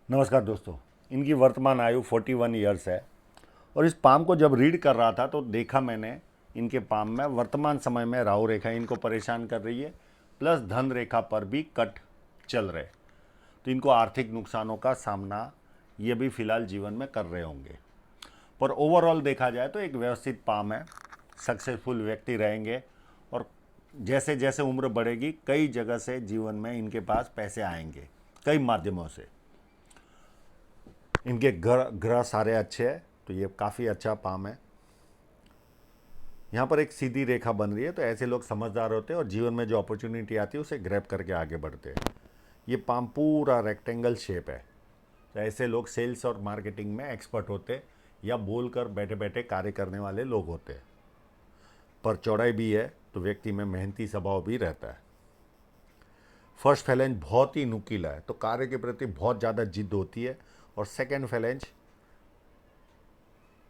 नमस्कार दोस्तों। इनकी वर्तमान आयु 41 ईयर्स है। और इस पाम को जब रीड कर रहा था तो देखा मैंने इनके पाम में वर्तमान समय में राहु रेखा इनको परेशान कर रही है, प्लस धन रेखा पर भी कट चल रहे। तो इनको आर्थिक नुकसानों का सामना ये भी फिलहाल जीवन में कर रहे होंगे। पर ओवरऑल देखा जाए तो एक व्यवस्थित पाम है, सक्सेसफुल व्यक्ति रहेंगे। और जैसे जैसे उम्र बढ़ेगी कई जगह से जीवन में इनके पास पैसे आएंगे, कई माध्यमों से। इनके ग्रह ग्रह सारे अच्छे हैं, तो ये काफ़ी अच्छा पाम है। यहाँ पर एक सीधी रेखा बन रही है, तो ऐसे लोग समझदार होते हैं और जीवन में जो अपॉर्चुनिटी आती है उसे ग्रैब करके आगे बढ़ते हैं। ये पाम पूरा रेक्टेंगल शेप है, तो ऐसे लोग सेल्स और मार्केटिंग में एक्सपर्ट होते हैं या बोलकर बैठे बैठे कार्य करने वाले लोग होते हैं। पर चौड़ाई भी है तो व्यक्ति में मेहनती स्वभाव भी रहता है। फर्स्ट फैलेंज बहुत ही नुकीला है, तो कार्य के प्रति बहुत ज़्यादा जिद होती है। और सेकेंड फैलेंज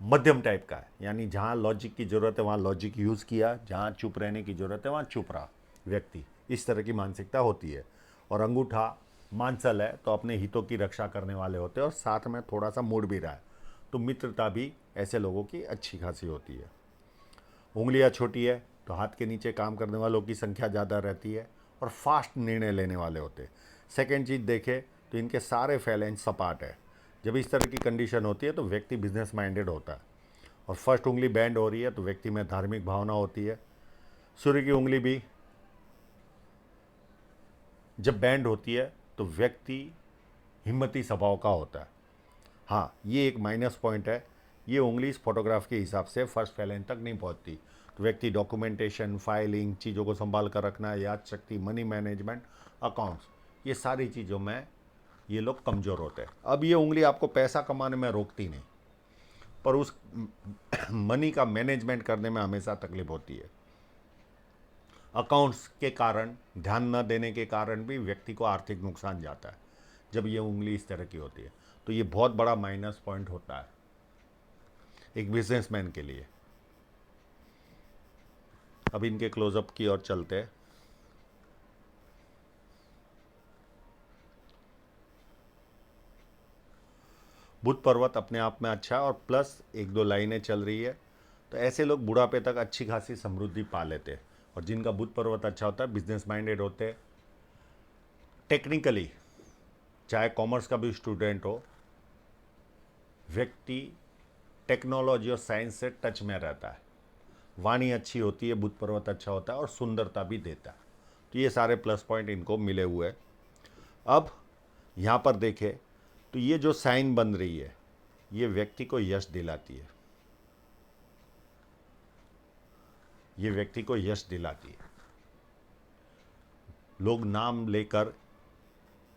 मध्यम टाइप का है, यानी जहाँ लॉजिक की ज़रूरत है वहाँ लॉजिक यूज़ किया, जहाँ चुप रहने की ज़रूरत है वहाँ चुप रहा व्यक्ति। इस तरह की मानसिकता होती है। और अंगूठा मांसल है, तो अपने हितों की रक्षा करने वाले होते हैं और साथ में थोड़ा सा मुड़ भी रहा है, तो मित्रता भी ऐसे लोगों की अच्छी खासी होती है। उंगलियाँ छोटी है, तो हाथ के नीचे काम करने वालों की संख्या ज़्यादा रहती है और फास्ट निर्णय लेने वाले होते हैं। सेकेंड चीज़ देखें तो इनके सारे फैलेंज सपाट है। जब इस तरह की कंडीशन होती है तो व्यक्ति बिजनेस माइंडेड होता है। और फर्स्ट उंगली बैंड हो रही है तो व्यक्ति में धार्मिक भावना होती है। सूर्य की उंगली भी जब बैंड होती है तो व्यक्ति हिम्मती स्वभाव का होता है। हाँ, ये एक माइनस पॉइंट है, ये उंगली इस फोटोग्राफ के हिसाब से फर्स्ट फैलेंज तक नहीं पहुंचती। तो व्यक्ति डॉक्यूमेंटेशन, फाइलिंग, चीज़ों को संभाल कर रखना, याद शक्ति, मनी मैनेजमेंट, अकाउंट्स, ये सारी चीज़ों में ये लोग कमज़ोर होते हैं। अब ये उंगली आपको पैसा कमाने में रोकती नहीं, पर उस मनी का मैनेजमेंट करने में हमेशा तकलीफ होती है। अकाउंट्स के कारण, ध्यान न देने के कारण भी व्यक्ति को आर्थिक नुकसान जाता है जब ये उंगली इस तरह की होती है। तो ये बहुत बड़ा माइनस पॉइंट होता है एक बिजनेसमैन के लिए। अब इनके क्लोजअप की ओर चलते हैं। बुध पर्वत अपने आप में अच्छा है और प्लस एक दो लाइनें चल रही है, तो ऐसे लोग बुढ़ापे तक अच्छी खासी समृद्धि पा लेते हैं। और जिनका बुध पर्वत अच्छा होता है बिजनेस माइंडेड होते हैं। टेक्निकली चाहे कॉमर्स का भी स्टूडेंट हो, व्यक्ति टेक्नोलॉजी और साइंस से टच में रहता है। वाणी अच्छी होती है, बुध पर्वत अच्छा होता है और सुंदरता भी देता है। तो ये सारे प्लस पॉइंट इनको मिले हुए हैं। अब यहाँ पर देखें तो ये जो साइन बन रही है ये व्यक्ति को यश दिलाती है, ये व्यक्ति को यश दिलाती है। लोग नाम लेकर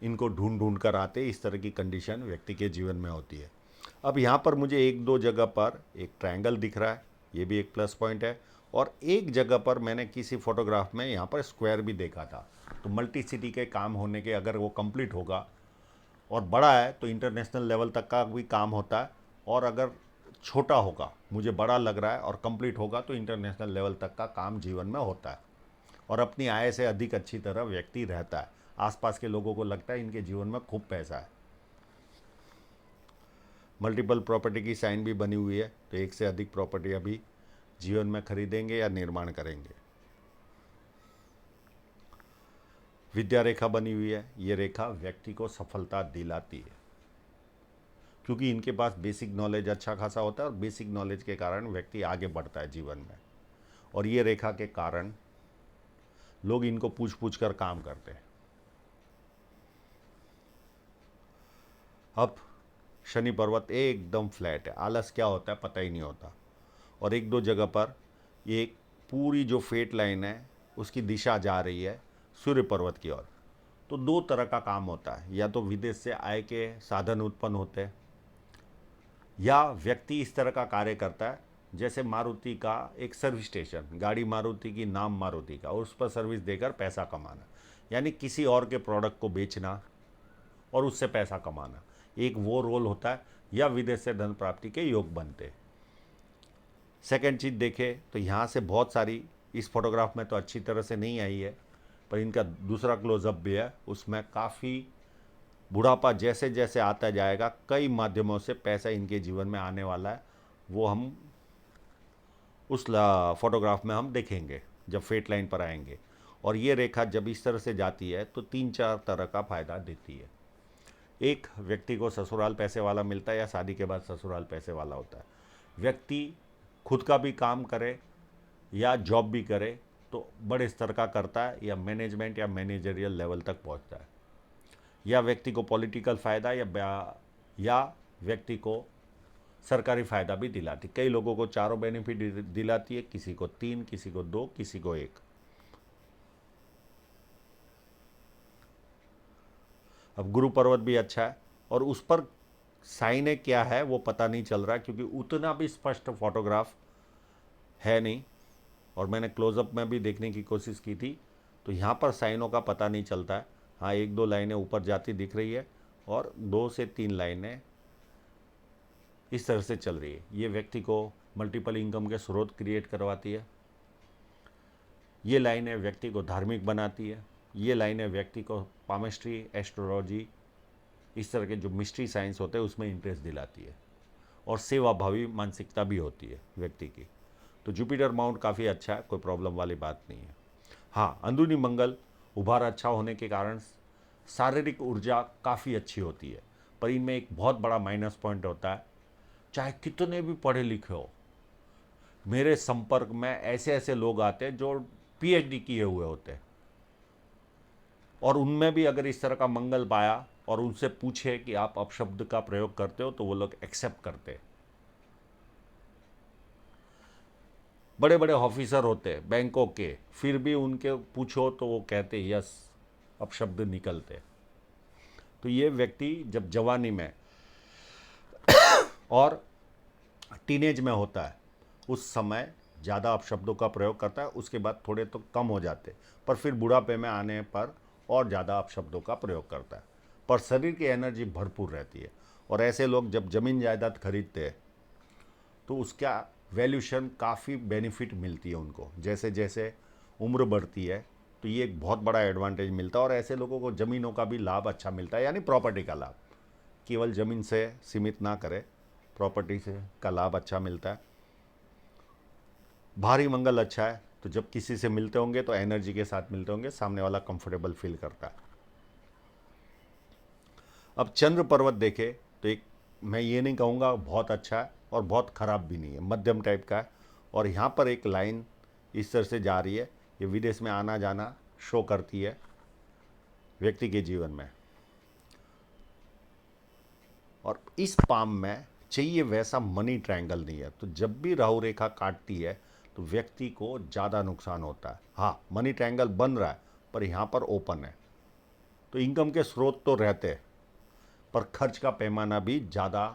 इनको ढूंढ ढूंढ कर आते, इस तरह की कंडीशन व्यक्ति के जीवन में होती है। अब यहाँ पर मुझे एक दो जगह पर एक ट्रायंगल दिख रहा है, ये भी एक प्लस पॉइंट है। और एक जगह पर मैंने किसी फोटोग्राफ में यहाँ पर स्क्वायर भी देखा था। तो मल्टी सिटी के काम होने के, अगर वो कंप्लीट होगा और बड़ा है तो इंटरनेशनल लेवल तक का भी काम होता है। और अगर छोटा होगा, मुझे बड़ा लग रहा है, और कंप्लीट होगा तो इंटरनेशनल लेवल तक का काम जीवन में होता है। और अपनी आय से अधिक अच्छी तरह व्यक्ति रहता है। आसपास के लोगों को लगता है इनके जीवन में खूब पैसा है। मल्टीपल प्रॉपर्टी की साइन भी बनी हुई है, तो एक से अधिक प्रॉपर्टी अभी जीवन में खरीदेंगे या निर्माण करेंगे। विद्या रेखा बनी हुई है, ये रेखा व्यक्ति को सफलता दिलाती है, क्योंकि इनके पास बेसिक नॉलेज अच्छा खासा होता है और बेसिक नॉलेज के कारण व्यक्ति आगे बढ़ता है जीवन में। और ये रेखा के कारण लोग इनको पूछ पूछ कर काम करते हैं। अब शनि पर्वत एकदम फ्लैट है, आलस क्या होता है पता ही नहीं होता। और एक दो जगह पर ये पूरी जो फेट लाइन है उसकी दिशा जा रही है सूर्य पर्वत की ओर। तो दो तरह का काम होता है, या तो विदेश से आय के साधन उत्पन्न होते हैं, या व्यक्ति इस तरह का कार्य करता है जैसे मारुति का एक सर्विस स्टेशन, गाड़ी मारुति की, नाम मारुति का, और उस पर सर्विस देकर पैसा कमाना, यानी किसी और के प्रोडक्ट को बेचना और उससे पैसा कमाना, एक वो रोल होता है। या विदेश से धन प्राप्ति के योग बनते। सेकेंड चीज़ देखें तो यहाँ से बहुत सारी, इस फोटोग्राफ में तो अच्छी तरह से नहीं आई है, पर इनका दूसरा क्लोजअप भी है, उसमें काफ़ी बुढ़ापा जैसे जैसे आता जाएगा, कई माध्यमों से पैसा इनके जीवन में आने वाला है, वो हम उस फोटोग्राफ में हम देखेंगे जब फेट लाइन पर आएंगे। और ये रेखा जब इस तरह से जाती है तो तीन चार तरह का फायदा देती है। एक, व्यक्ति को ससुराल पैसे वाला मिलता है या शादी के बाद ससुराल पैसे वाला होता है। व्यक्ति खुद का भी काम करे या जॉब भी करे तो बड़े स्तर का करता है, या मैनेजमेंट या मैनेजरियल लेवल तक पहुंचता है। या व्यक्ति को पॉलिटिकल फ़ायदा या व्यक्ति को सरकारी फ़ायदा भी दिलाती। कई लोगों को चारों बेनिफिट दिलाती है, किसी को 3, किसी को 2, किसी को 1। अब गुरु पर्वत भी अच्छा है, और उस पर साइन क्या है वो पता नहीं चल रहा, क्योंकि उतना भी स्पष्ट फोटोग्राफ है नहीं, और मैंने क्लोजअप में भी देखने की कोशिश की थी, तो यहाँ पर साइनों का पता नहीं चलता है। हाँ, 1-2 लाइनें ऊपर जाती दिख रही है, और 2 से 3 लाइनें इस तरह से चल रही है। ये व्यक्ति को मल्टीपल इनकम के स्रोत क्रिएट करवाती है। ये लाइनें व्यक्ति को धार्मिक बनाती है। ये लाइनें व्यक्ति को पामिस्ट्री, एस्ट्रोलॉजी, इस तरह के जो मिस्ट्री साइंस होते हैं उसमें इंटरेस्ट दिलाती है, और सेवाभावी मानसिकता भी होती है व्यक्ति की। तो जुपिटर माउंट काफ़ी अच्छा है, कोई प्रॉब्लम वाली बात नहीं है। हाँ, अंदरूनी मंगल उभार अच्छा होने के कारण शारीरिक ऊर्जा काफ़ी अच्छी होती है, पर इनमें एक बहुत बड़ा माइनस पॉइंट होता है। चाहे कितने भी पढ़े लिखे हो, मेरे संपर्क में ऐसे ऐसे लोग आते हैं जो पीएचडी किए हुए होते हैं, और उनमें भी अगर इस तरह का मंगल पाया और उनसे पूछे कि आप अपशब्द का प्रयोग करते हो, तो वो लोग एक्सेप्ट करते। बड़े बड़े ऑफिसर होते हैं बैंकों के, फिर भी उनके पूछो तो वो कहते यस, अपशब्द निकलते। तो ये व्यक्ति जब जवानी में और टीनेज में होता है उस समय ज़्यादा अपशब्दों का प्रयोग करता है, उसके बाद थोड़े तो कम हो जाते, पर फिर बुढ़ापे में आने पर और ज़्यादा अपशब्दों का प्रयोग करता है, पर शरीर की एनर्जी भरपूर रहती है। और ऐसे लोग जब ज़मीन जायदाद खरीदते हैं तो उसका वैल्यूशन काफ़ी बेनिफिट मिलती है उनको। जैसे जैसे उम्र बढ़ती है तो ये एक बहुत बड़ा एडवांटेज मिलता है, और ऐसे लोगों को ज़मीनों का भी लाभ अच्छा मिलता है, यानी प्रॉपर्टी का लाभ। केवल ज़मीन से सीमित ना करें, प्रॉपर्टी से का लाभ अच्छा मिलता है। भारी मंगल अच्छा है, तो जब किसी से मिलते होंगे तो एनर्जी के साथ मिलते होंगे, सामने वाला कंफर्टेबल फील करता है। अब चंद्र पर्वत देखे तो एक, मैं ये नहीं कहूँगा बहुत अच्छा है और बहुत ख़राब भी नहीं है, मध्यम टाइप का है। और यहाँ पर एक लाइन इस तरह से जा रही है, ये विदेश में आना जाना शो करती है व्यक्ति के जीवन में। और इस पाम में चाहिए वैसा मनी ट्रायंगल नहीं है, तो जब भी राहु रेखा काटती है तो व्यक्ति को ज़्यादा नुकसान होता है। हाँ, मनी ट्रायंगल बन रहा है, पर यहाँ पर ओपन है, तो इनकम के स्रोत तो रहते हैं, पर खर्च का पैमाना भी ज़्यादा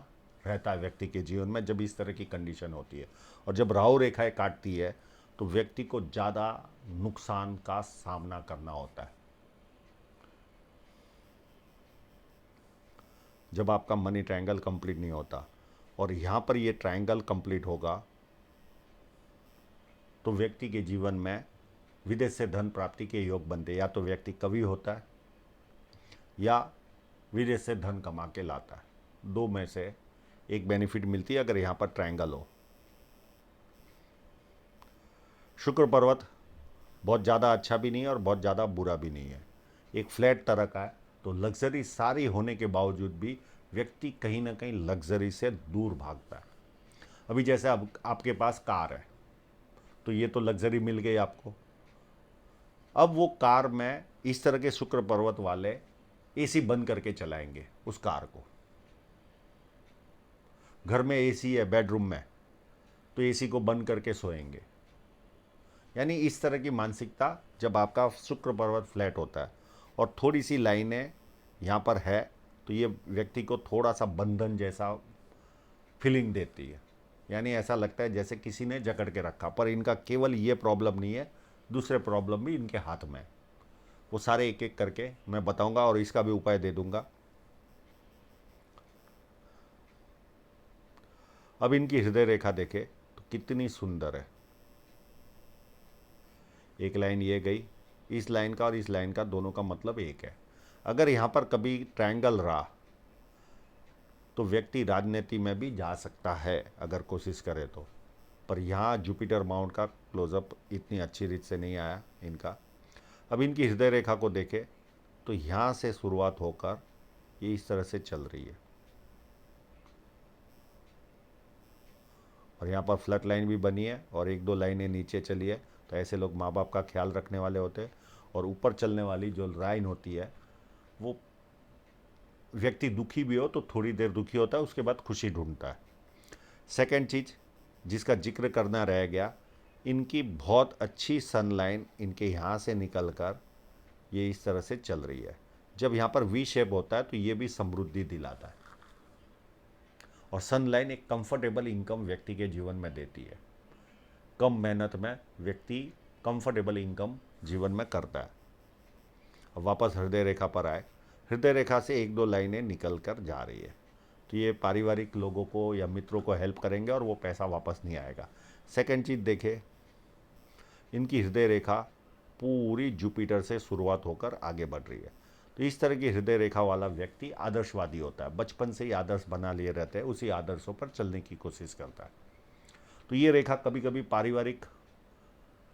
रहता है व्यक्ति के जीवन में जब इस तरह की कंडीशन होती है। और जब राहु रेखाएं काटती है तो व्यक्ति को ज़्यादा नुकसान का सामना करना होता है। जब आपका मनी ट्रायंगल कंप्लीट नहीं होता, और यहाँ पर ये ट्रायंगल कंप्लीट होगा तो व्यक्ति के जीवन में विदेश से धन प्राप्ति के योग बनते। या तो व्यक्ति कवि होता है या विदेश से धन कमा के लाता है, दो में से एक बेनिफिट मिलती है अगर यहाँ पर ट्रायंगल हो। शुक्र पर्वत बहुत ज़्यादा अच्छा भी नहीं है और बहुत ज़्यादा बुरा भी नहीं है, एक फ्लैट तरह का है। तो लग्जरी सारी होने के बावजूद भी व्यक्ति कहीं ना कहीं लग्जरी से दूर भागता है। अभी जैसे अब आपके पास कार है, तो ये तो लग्जरी मिल गई आपको। अब वो कार में इस तरह के शुक्र पर्वत वाले एसी बंद करके चलाएंगे उस कार को। घर में एसी है बेडरूम में, तो एसी को बंद करके सोएंगे। यानी इस तरह की मानसिकता जब आपका शुक्र पर्वत फ्लैट होता है और थोड़ी सी लाइनें यहाँ पर है, तो ये व्यक्ति को थोड़ा सा बंधन जैसा फीलिंग देती है। यानी ऐसा लगता है जैसे किसी ने जकड़ के रखा। पर इनका केवल ये प्रॉब्लम नहीं है, दूसरे प्रॉब्लम भी इनके हाथ में है। वो सारे एक एक करके मैं बताऊंगा और इसका भी उपाय दे दूंगा। अब इनकी हृदय रेखा देखे तो कितनी सुंदर है। एक लाइन ये गई, इस लाइन का और इस लाइन का दोनों का मतलब एक है। अगर यहाँ पर कभी ट्रायंगल रहा तो व्यक्ति राजनीति में भी जा सकता है अगर कोशिश करे तो। पर यहाँ जुपिटर माउंट का क्लोजअप इतनी अच्छी रीत से नहीं आया इनका। अब इनकी हृदय रेखा को देखें तो यहाँ से शुरुआत होकर ये इस तरह से चल रही है, और यहाँ पर फ्लट लाइन भी बनी है और एक दो लाइनें नीचे चली है। तो ऐसे लोग माँ बाप का ख्याल रखने वाले होते हैं। और ऊपर चलने वाली जो लाइन होती है वो व्यक्ति दुखी भी हो तो थोड़ी देर दुखी होता है, उसके बाद खुशी ढूंढता है। सेकंड चीज़ जिसका जिक्र करना रह गया, इनकी बहुत अच्छी सनलाइन इनके यहाँ से निकल कर ये इस तरह से चल रही है। जब यहाँ पर वी शेप होता है तो ये भी समृद्धि दिलाता है, और सनलाइन एक कंफर्टेबल इनकम व्यक्ति के जीवन में देती है। कम मेहनत में व्यक्ति कंफर्टेबल इनकम जीवन में करता है। अब वापस हृदय रेखा पर आए, हृदय रेखा से एक दो लाइनें निकल कर जा रही है, तो ये पारिवारिक लोगों को या मित्रों को हेल्प करेंगे और वो पैसा वापस नहीं आएगा। सेकंड चीज़ देखें, इनकी हृदय रेखा पूरी जुपिटर से शुरुआत होकर आगे बढ़ रही है। तो इस तरह की हृदय रेखा वाला व्यक्ति आदर्शवादी होता है, बचपन से ही आदर्श बना लिए रहते हैं, उसी आदर्शों पर चलने की कोशिश करता है। तो ये रेखा कभी कभी पारिवारिक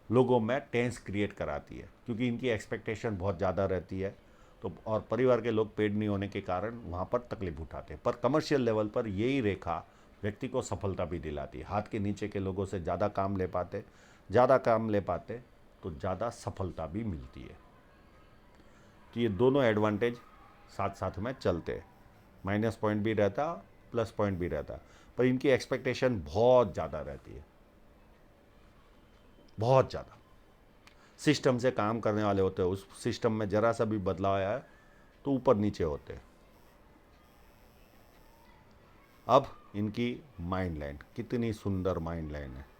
लोगों में टेंस क्रिएट कराती है, क्योंकि इनकी एक्सपेक्टेशन बहुत ज़्यादा रहती है। तो और परिवार के लोग पेड नहीं होने के कारण वहाँ पर तकलीफ उठाते हैं। पर कमर्शियल लेवल पर यही रेखा व्यक्ति को सफलता भी दिलाती है। हाथ के नीचे के लोगों से ज़्यादा काम ले पाते, तो ज़्यादा सफलता भी मिलती है। तो ये दोनों एडवांटेज साथ साथ में चलते हैं। माइनस पॉइंट भी रहता, प्लस पॉइंट भी रहता, पर इनकी एक्सपेक्टेशन बहुत ज़्यादा रहती है, बहुत ज़्यादा। सिस्टम से काम करने वाले होते हैं, उस सिस्टम में ज़रा सा भी बदलाव आया तो ऊपर नीचे होते हैं। अब इनकी माइंड लाइन, कितनी सुंदर माइंड लाइन है।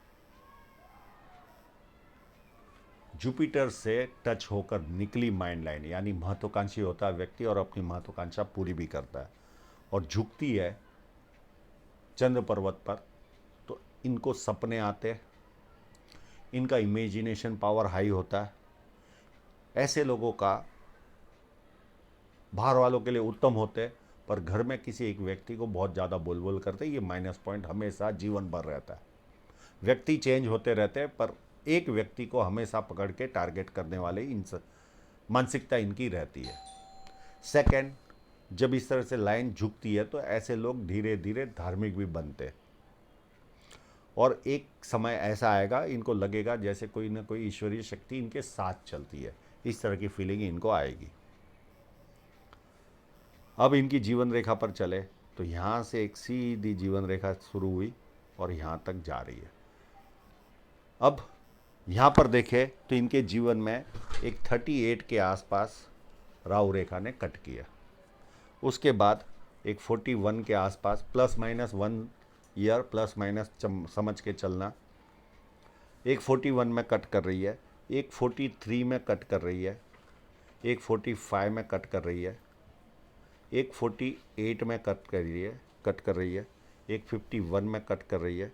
जुपिटर से टच होकर निकली माइंड लाइन, यानी महत्वाकांक्षी होता है व्यक्ति और अपनी महत्वाकांक्षा पूरी भी करता है, और झुकती है चंद्र पर्वत पर। तो इनको सपने आते, इनका इमेजिनेशन पावर हाई होता है। ऐसे लोगों का बाहर वालों के लिए उत्तम होते, पर घर में किसी एक व्यक्ति को बहुत ज़्यादा बोल बोल करते, ये माइनस पॉइंट हमेशा जीवन भर रहता है। व्यक्ति चेंज होते रहते हैं, पर एक व्यक्ति को हमेशा पकड़ के टारगेट करने वाले मानसिकता इनकी रहती है। सेकंड, जब इस तरह से लाइन झुकती है तो ऐसे लोग धीरे धीरे धार्मिक भी बनते हैं, और एक समय ऐसा आएगा इनको लगेगा जैसे कोई ना कोई ईश्वरीय शक्ति इनके साथ चलती है, इस तरह की फीलिंग इनको आएगी। अब इनकी जीवन रेखा पर चले तो यहाँ से एक सीधी जीवन रेखा शुरू हुई और यहाँ तक जा रही है। अब यहाँ पर देखें तो इनके जीवन में एक 38 के आसपास राहु रेखा ने कट किया। उसके बाद एक 41 के आसपास, plus minus 1 year, plus minus समझ के चलना, एक 41 में कट कर रही है, एक 43 में कट कर रही है, एक 45 में कट कर रही है, एक 48 में कट कर रही है, एक 51 में कट कर रही है,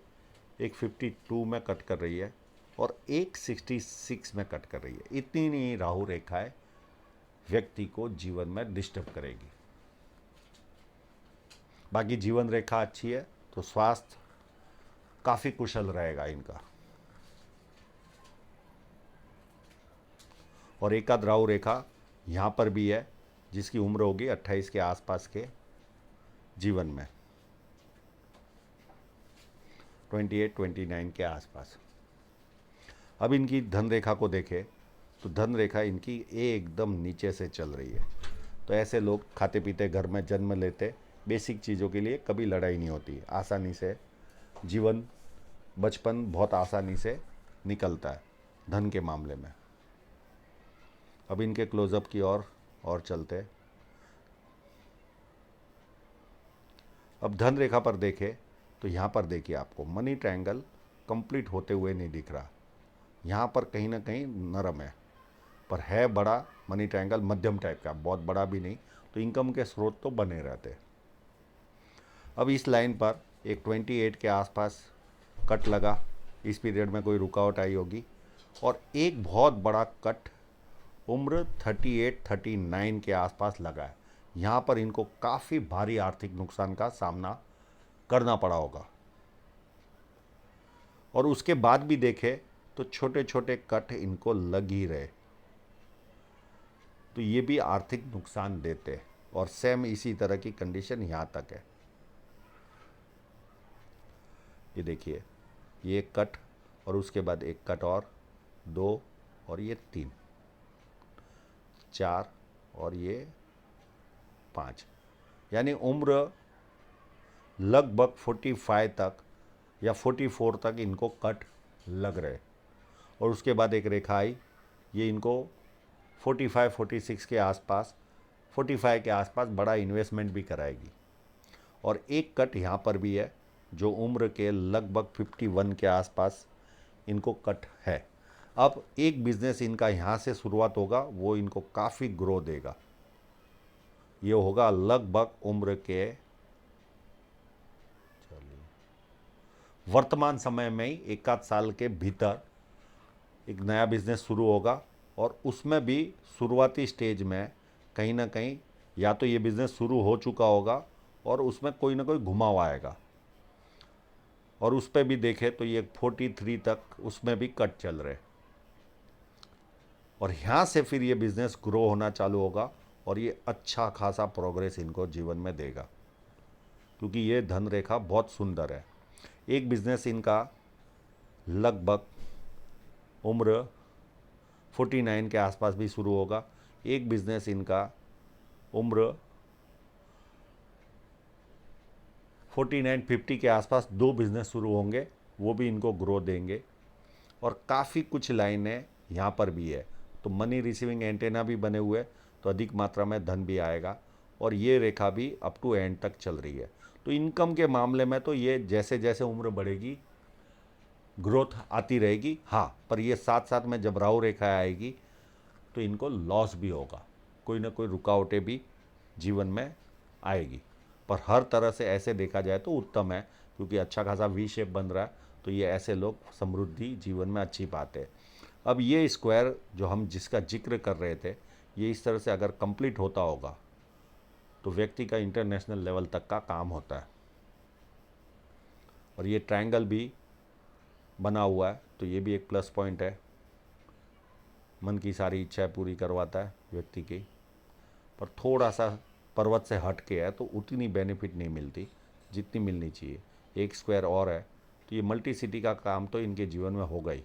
एक 52 में कट कर रही है, और एक 66 में कट कर रही है। इतनी राहु रेखाएं व्यक्ति को जीवन में डिस्टर्ब करेगी। बाकी जीवन रेखा अच्छी है तो स्वास्थ्य काफ़ी कुशल रहेगा इनका। और एक आध राहु रेखा यहाँ पर भी है जिसकी उम्र होगी 28 के आसपास के जीवन में, 28-29 के आसपास। अब इनकी धन रेखा को देखें तो धन रेखा इनकी एकदम नीचे से चल रही है। तो ऐसे लोग खाते पीते घर में जन्म लेते, बेसिक चीज़ों के लिए कभी लड़ाई नहीं होती, आसानी से जीवन बचपन बहुत आसानी से निकलता है धन के मामले में। अब इनके क्लोजअप की और चलते। अब धन रेखा पर देखें तो यहाँ पर देखिए आपको मनी ट्रायंगल कंप्लीट होते हुए नहीं दिख रहा, यहाँ पर कहीं ना कहीं नरम है, पर है बड़ा मनी ट्रायंगल, मध्यम टाइप का, बहुत बड़ा भी नहीं। तो इनकम के स्रोत तो बने रहते। अब इस लाइन पर एक 28 के आसपास कट लगा, इस पीरियड में कोई रुकावट आई होगी, और एक बहुत बड़ा कट उम्र 38-39 के आसपास लगा है। यहाँ पर इनको काफ़ी भारी आर्थिक नुकसान का सामना करना पड़ा होगा। और उसके बाद भी देखें तो छोटे छोटे कट इनको लग ही रहे, तो ये भी आर्थिक नुकसान देते हैं। और सेम इसी तरह की कंडीशन यहाँ तक है। ये देखिए, ये एक कट और उसके बाद एक कट और 2 और ये 3, 4 और ये 5, यानी उम्र लगभग 45 तक या 44 तक इनको कट लग रहे। और उसके बाद एक रेखा आई, ये इनको 45-46 के आसपास, 45 के आसपास बड़ा इन्वेस्टमेंट भी कराएगी। और एक कट यहाँ पर भी है जो उम्र के लगभग 51 के आसपास इनको कट है। अब एक बिजनेस इनका यहाँ से शुरुआत होगा, वो इनको काफ़ी ग्रो देगा। ये होगा लगभग उम्र के वर्तमान समय में ही 1 आध साल के भीतर एक नया बिजनेस शुरू होगा। और उसमें भी शुरुआती स्टेज में कहीं ना कहीं या तो ये बिज़नेस शुरू हो चुका होगा और उसमें कोई ना कोई घुमाव आएगा। और उस पर भी देखें तो ये 43 तक उसमें भी कट चल रहे। और यहाँ से फिर ये बिज़नेस ग्रो होना चालू होगा और ये अच्छा खासा प्रोग्रेस इनको जीवन में देगा, क्योंकि ये धन रेखा बहुत सुंदर है। एक बिज़नेस इनका लगभग उम्र 49 के आसपास भी शुरू होगा। एक बिज़नेस इनका उम्र 49-50 के आसपास 2 बिज़नेस शुरू होंगे, वो भी इनको ग्रो देंगे। और काफ़ी कुछ लाइनें यहाँ पर भी है, तो मनी रिसीविंग एंटेना भी बने हुए, तो अधिक मात्रा में धन भी आएगा। और ये रेखा भी अप टू एंड तक चल रही है। तो इनकम के मामले में तो ये जैसे जैसे उम्र बढ़ेगी ग्रोथ आती रहेगी। हाँ, पर ये साथ साथ में जब राहु रेखा आएगी तो इनको लॉस भी होगा, कोई ना कोई रुकावटें भी जीवन में आएगी। पर हर तरह से ऐसे देखा जाए तो उत्तम है, क्योंकि अच्छा खासा वी शेप बन रहा है, तो ये ऐसे लोग समृद्धि जीवन में अच्छी बात है। अब ये स्क्वायर जो हम जिसका जिक्र कर रहे थे, ये इस तरह से अगर कंप्लीट होता होगा तो व्यक्ति का इंटरनेशनल लेवल तक का काम होता है। और ये ट्रायंगल भी बना हुआ है, तो ये भी एक प्लस पॉइंट है। मन की सारी इच्छाएं पूरी करवाता है व्यक्ति की। पर थोड़ा सा पर्वत से हट के है तो उतनी बेनिफिट नहीं मिलती जितनी मिलनी चाहिए। एक स्क्वायर और है तो ये मल्टी सिटी का काम तो इनके जीवन में होगा ही।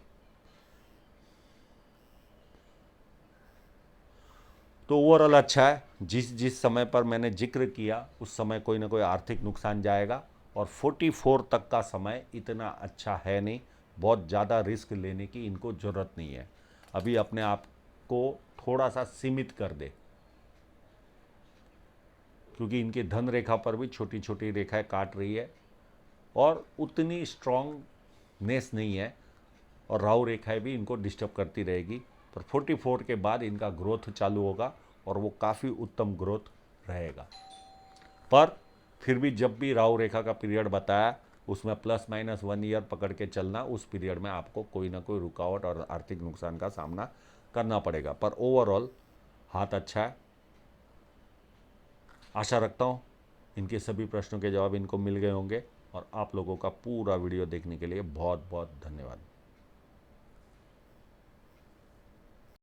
तो ओवरऑल अच्छा है। जिस जिस समय पर मैंने जिक्र किया उस समय कोई ना कोई आर्थिक नुकसान जाएगा। और 44 तक का समय इतना अच्छा है नहीं, बहुत ज़्यादा रिस्क लेने की इनको ज़रूरत नहीं है। अभी अपने आप को थोड़ा सा सीमित कर दे, क्योंकि इनके धन रेखा पर भी छोटी छोटी रेखाएं काट रही है और उतनी स्ट्रॉन्गनेस नहीं है। और राहु रेखाएं भी इनको डिस्टर्ब करती रहेगी। पर 44 के बाद इनका ग्रोथ चालू होगा और वो काफ़ी उत्तम ग्रोथ रहेगा। पर फिर भी जब भी राहु रेखा का पीरियड बताया उसमें ±1 ईयर पकड़ के चलना, उस पीरियड में आपको कोई ना कोई रुकावट और आर्थिक नुकसान का सामना करना पड़ेगा। पर ओवरऑल हाथ अच्छा है। आशा रखता हूँ इनके सभी प्रश्नों के जवाब इनको मिल गए होंगे। और आप लोगों का पूरा वीडियो देखने के लिए बहुत बहुत धन्यवाद।